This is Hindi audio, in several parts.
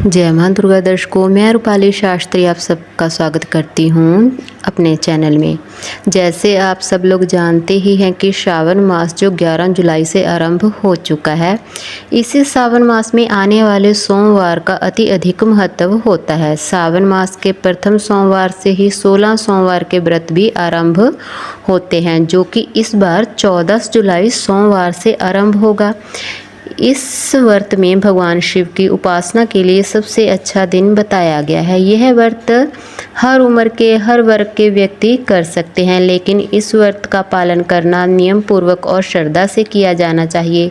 जय मां दुर्गा दर्शकों, मैं रूपाली शास्त्री आप सबका स्वागत करती हूँ अपने चैनल में। जैसे आप सब लोग जानते ही हैं कि श्रावण मास जो 11 जुलाई से आरंभ हो चुका है, इसी सावन मास में आने वाले सोमवार का अति अधिक महत्व होता है। सावन मास के प्रथम सोमवार से ही 16 सोमवार के व्रत भी आरंभ होते हैं, जो कि इस बार 14 जुलाई सोमवार से आरंभ होगा। इस व्रत में भगवान शिव की उपासना के लिए सबसे अच्छा दिन बताया गया है। यह व्रत हर उम्र के हर वर्ग के व्यक्ति कर सकते हैं, लेकिन इस व्रत का पालन करना नियम पूर्वक और श्रद्धा से किया जाना चाहिए।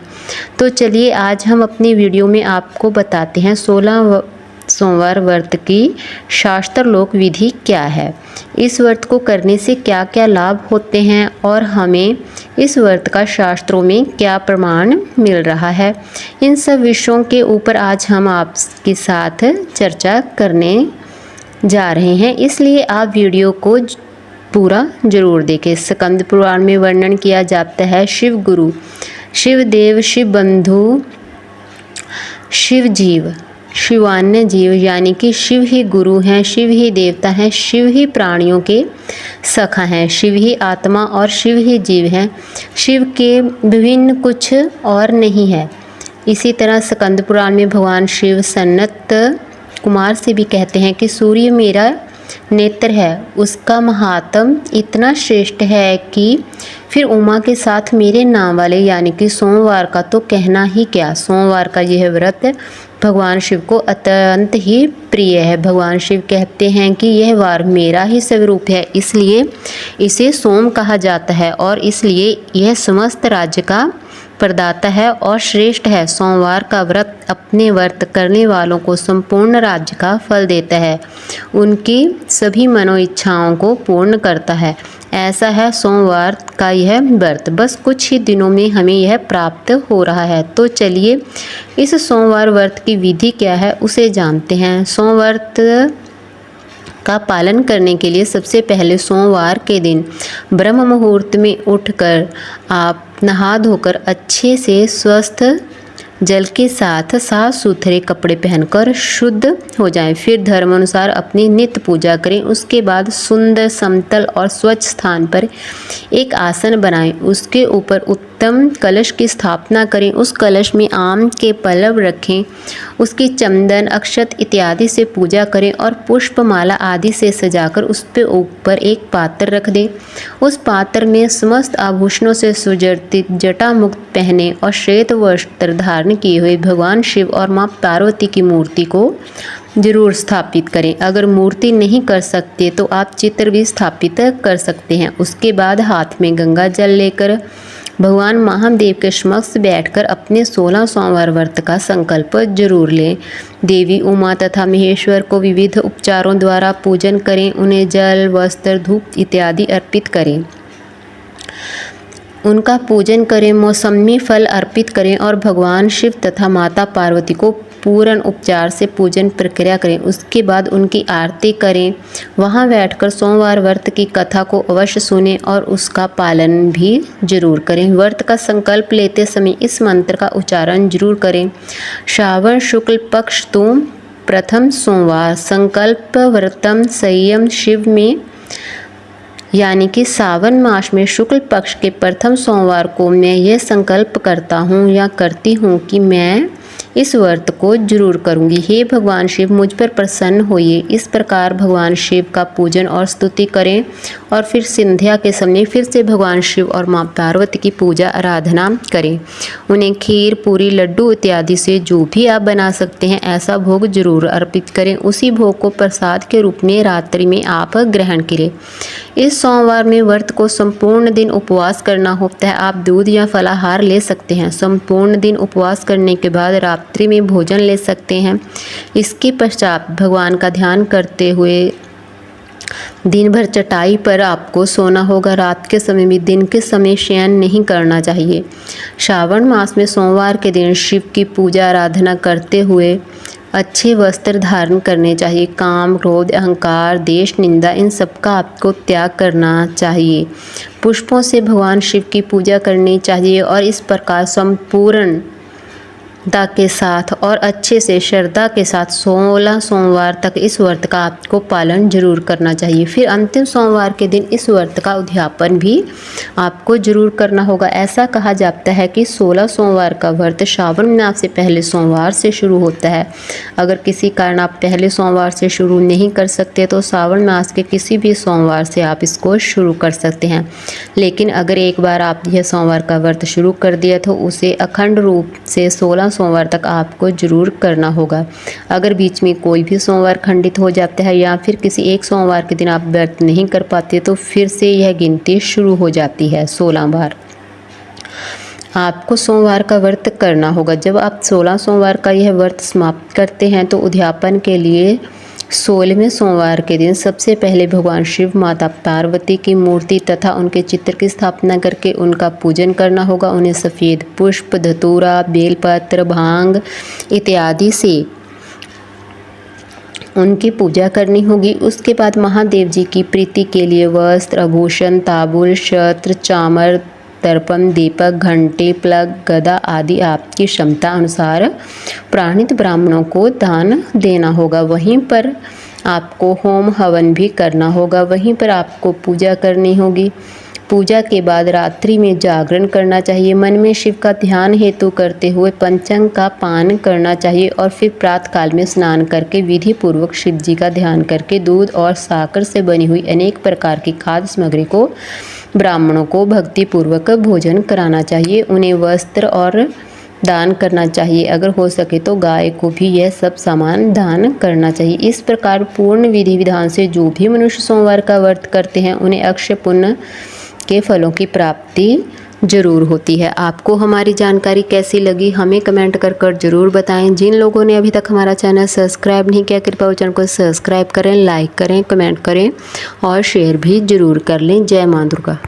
तो चलिए आज हम अपनी वीडियो में आपको बताते हैं 16 सोमवार व्रत की शास्त्रलोक विधि क्या है, इस व्रत को करने से क्या क्या लाभ होते हैं और हमें इस व्रत का शास्त्रों में क्या प्रमाण मिल रहा है। इन सब विषयों के ऊपर आज हम आपके साथ चर्चा करने जा रहे हैं, इसलिए आप वीडियो को पूरा जरूर देखें। स्कंद पुराण में वर्णन किया जाता है शिव गुरु, शिव देव, शिव बंधु, शिव जीव, शिवान्य जीव, यानी कि शिव ही गुरु हैं, शिव ही देवता हैं, शिव ही प्राणियों के सखा हैं, शिव ही आत्मा और शिव ही जीव हैं। शिव के विभिन्न कुछ और नहीं है। इसी तरह स्कंद पुराण में भगवान शिव सनत कुमार से भी कहते हैं कि सूर्य मेरा नेत्र है, उसका महात्म इतना श्रेष्ठ है कि फिर उमा के साथ मेरे नाम वाले यानी कि सोमवार का तो कहना ही क्या। सोमवार का यह व्रत भगवान शिव को अत्यंत ही प्रिय है। भगवान शिव कहते हैं कि यह वार मेरा ही स्वरूप है, इसलिए इसे सोम कहा जाता है और इसलिए यह समस्त राज्य का प्रदाता है और श्रेष्ठ है। सोमवार का व्रत अपने व्रत करने वालों को संपूर्ण राज्य का फल देता है, उनकी सभी मनोइच्छाओं को पूर्ण करता है। ऐसा है सोमवार का यह व्रत, बस कुछ ही दिनों में हमें यह प्राप्त हो रहा है। तो चलिए इस सोमवार व्रत की विधि क्या है उसे जानते हैं। सोमवार का पालन करने के लिए सबसे पहले सोमवार के दिन ब्रह्म मुहूर्त में उठकर आप नहा धोकर अच्छे से स्वस्थ जल के साथ साफ सुथरे कपड़े पहनकर शुद्ध हो जाएं। फिर धर्म अनुसार अपनी नित्य पूजा करें। उसके बाद सुंदर समतल और स्वच्छ स्थान पर एक आसन बनाएं। उसके ऊपर उत्तम कलश की स्थापना करें। उस कलश में आम के पल्लव रखें। उसकी चंदन अक्षत इत्यादि से पूजा करें और पुष्पमाला आदि से सजाकर उस पे ऊपर एक पात्र रख दें। उस पात्र में समस्त आभूषणों से सुजर्तित जटा मुक्त पहने और श्वेत वस्त्र धारण किए हुए भगवान शिव और मां पार्वती की मूर्ति को जरूर स्थापित करें। अगर मूर्ति नहीं कर सकते तो आप चित्र भी स्थापित कर सकते हैं। उसके बाद हाथ में गंगा जल लेकर भगवान महादेव के समक्ष बैठकर अपने 16 सोमवार व्रत का संकल्प जरूर लें। देवी उमा तथा महेश्वर को विविध उपचारों द्वारा पूजन करें। उन्हें जल, वस्त्र, धूप इत्यादि अर्पित करें। उनका पूजन करें, मौसमी फल अर्पित करें और भगवान शिव तथा माता पार्वती को पूर्ण उपचार से पूजन प्रक्रिया करें। उसके बाद उनकी आरती करें। वहां बैठकर सोमवार व्रत की कथा को अवश्य सुनें और उसका पालन भी जरूर करें। व्रत का संकल्प लेते समय इस मंत्र का उच्चारण जरूर करें। श्रावण शुक्ल पक्ष तो प्रथम सोमवार संकल्प व्रतम संयम शिव में, यानी कि सावन मास में शुक्ल पक्ष के प्रथम सोमवार को मैं यह संकल्प करता हूँ या करती हूँ कि मैं इस व्रत को जरूर करूँगी। हे भगवान शिव, मुझ पर प्रसन्न होइए। इस प्रकार भगवान शिव का पूजन और स्तुति करें और फिर संध्या के समय फिर से भगवान शिव और माँ पार्वती की पूजा आराधना करें। उन्हें खीर, पूरी, लड्डू इत्यादि से जो भी आप बना सकते हैं ऐसा भोग जरूर अर्पित करें। उसी भोग को प्रसाद के रूप में रात्रि में आप ग्रहण करें। इस सोमवार में व्रत को संपूर्ण दिन उपवास करना होता है। आप दूध या फलाहार ले सकते हैं। संपूर्ण दिन उपवास करने के बाद रात्रि में भोजन ले सकते हैं। इसके पश्चात भगवान का ध्यान करते हुए दिन भर चटाई पर आपको सोना होगा। रात के समय भी दिन के समय शयन नहीं करना चाहिए। श्रावण मास में सोमवार के दिन शिव की पूजा आराधना करते हुए अच्छे वस्त्र धारण करने चाहिए। काम, क्रोध, अहंकार, देश, निंदा इन सब का आपको त्याग करना चाहिए। पुष्पों से भगवान शिव की पूजा करनी चाहिए और इस प्रकार संपूर्ण के साथ और अच्छे से श्रद्धा के साथ 16 सोमवार तक इस व्रत का आपको पालन जरूर करना चाहिए। फिर अंतिम सोमवार के दिन इस व्रत का उद्यापन भी आपको जरूर करना होगा। ऐसा कहा जाता है कि 16 सोमवार का व्रत श्रावण मास से पहले सोमवार से शुरू होता है। अगर किसी कारण आप पहले सोमवार से शुरू नहीं कर सकते तो श्रावण मास के किसी भी सोमवार से आप इसको शुरू कर सकते हैं। लेकिन अगर एक बार आप यह सोमवार का व्रत शुरू कर दिया तो उसे अखंड रूप से 16 सोमवार तक आपको जरूर करना होगा। अगर बीच में कोई भी सोमवार खंडित हो जाता है या फिर किसी एक सोमवार के दिन आप व्रत नहीं कर पाते तो फिर से यह गिनती शुरू हो जाती है 16 बार। आपको सोमवार का व्रत करना होगा। जब आप 16 सोमवार का यह व्रत समाप्त करते हैं तो उद्यापन के लिए 16वें सोमवार के दिन सबसे पहले भगवान शिव, माता पार्वती की मूर्ति तथा उनके चित्र की स्थापना करके उनका पूजन करना होगा। उन्हें सफ़ेद पुष्प, धतूरा, बेलपत्र, भांग इत्यादि से उनकी पूजा करनी होगी। उसके बाद महादेव जी की प्रीति के लिए वस्त्र, आभूषण, तांबूल, छत्र, चामर, दर्पण, दीपक, घंटे, प्लग, गदा आदि आपकी क्षमता अनुसार प्राणित ब्राह्मणों को दान देना होगा। वहीं पर आपको होम हवन भी करना होगा। वहीं पर आपको पूजा करनी होगी। पूजा के बाद रात्रि में जागरण करना चाहिए। मन में शिव का ध्यान हेतु करते हुए पंचांग का पान करना चाहिए और फिर प्रातः काल में स्नान करके विधि पूर्वक शिव जी का ध्यान करके दूध और साकर से बनी हुई अनेक प्रकार की खाद्य सामग्री को ब्राह्मणों को भक्ति पूर्वक भोजन कराना चाहिए। उन्हें वस्त्र और दान करना चाहिए। अगर हो सके तो गाय को भी यह सब सामान दान करना चाहिए। इस प्रकार पूर्ण विधि विधान से जो भी मनुष्य सोमवार का व्रत करते हैं उन्हें अक्षय पुण्य के फलों की प्राप्ति जरूर होती है। आपको हमारी जानकारी कैसी लगी हमें कमेंट कर जरूर बताएं। जिन लोगों ने अभी तक हमारा चैनल सब्सक्राइब नहीं किया कृपया चैनल को सब्सक्राइब करें, लाइक करें, कमेंट करें और शेयर भी जरूर कर लें। जय मां दुर्गा।